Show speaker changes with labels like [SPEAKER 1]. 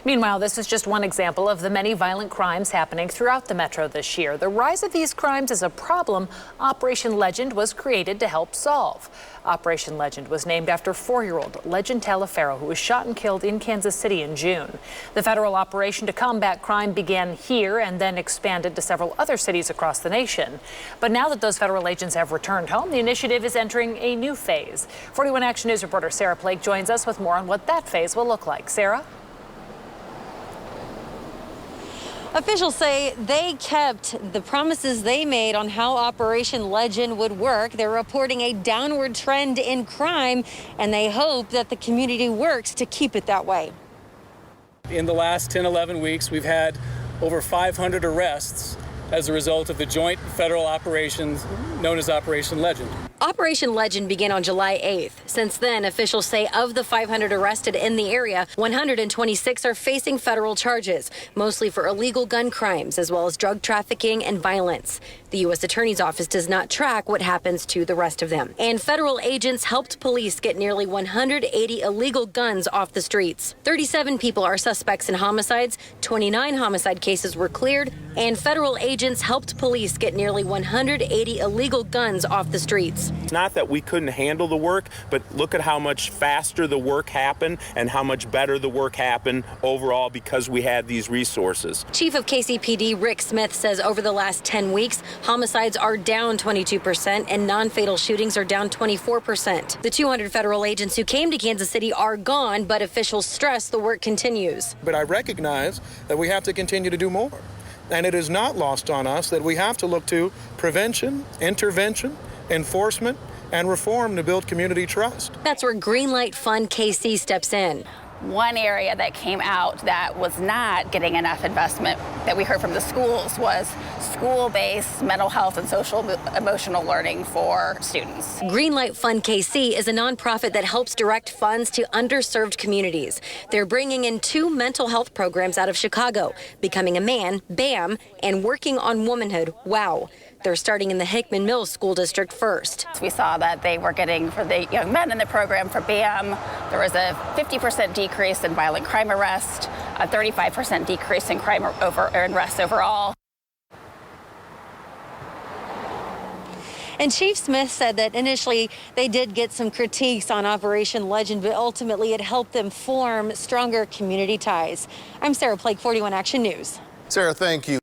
[SPEAKER 1] Meanwhile, this is just one example of the many violent crimes happening throughout the metro this year. The rise of these crimes is a problem Operation LeGend was created to help solve. Operation LeGend was named after 4-year-old LeGend Taliaferro, who was shot and killed in Kansas City in June. The federal operation to combat crime began here and then expanded to several other cities across the nation. But now that those federal agents have returned home, the initiative is entering a new phase. 41 Action News reporter Sarah PLAKE joins us with more on what that phase will look like. Sarah?
[SPEAKER 2] Officials say they kept the promises they made on how Operation LeGend would work. They're reporting a downward trend in crime, and they hope that the community works to keep it that way.
[SPEAKER 3] In the last 10, 11 weeks, we've had over 500 arrests as a result of the joint federal operations known as Operation LeGend.
[SPEAKER 2] Operation LeGend began on July 8th. Since then, officials say of the 500 arrested in the area, 126 are facing federal charges, mostly for illegal gun crimes, as well as drug trafficking and violence. The U.S. Attorney's Office does not track what happens to the rest of them. And federal agents helped police get nearly 180 illegal guns off the streets. 37 people are suspects in homicides, 29 homicide cases were cleared, and federal agents helped police get nearly 180 illegal guns off the streets.
[SPEAKER 4] It's not that we couldn't handle the work, but look at how much faster the work happened and how much better the work happened overall because we had these resources.
[SPEAKER 2] Chief of KCPD Rick Smith says over the last 10 weeks, homicides are down 22% and non-fatal shootings are down 24%. The 200 federal agents who came to Kansas City are gone, but officials stress the work continues.
[SPEAKER 5] But I recognize that we have to continue to do more. And it is not lost on us that we have to look to prevention, intervention, enforcement, and reform to build community trust.
[SPEAKER 2] That's where Greenlight Fund KC steps in.
[SPEAKER 6] One area that came out that was not getting enough investment that we heard from the schools was school-based mental health and social emotional learning for students.
[SPEAKER 2] Greenlight Fund KC is a nonprofit that helps direct funds to underserved communities. They're bringing in 2 mental health programs out of Chicago, Becoming a Man, BAM, and Working on Womanhood, WOW. They're starting in the Hickman Mills School District first.
[SPEAKER 6] We saw that they were getting, for the young men in the program for BAM, there was a 50% decrease in violent crime arrest, a 35% decrease in crime arrests overall.
[SPEAKER 2] And Chief Smith said that initially they did get some critiques on Operation LeGend, but ultimately it helped them form stronger community ties. I'm Sarah PLAKE, 41 Action News.
[SPEAKER 7] Sarah, thank you.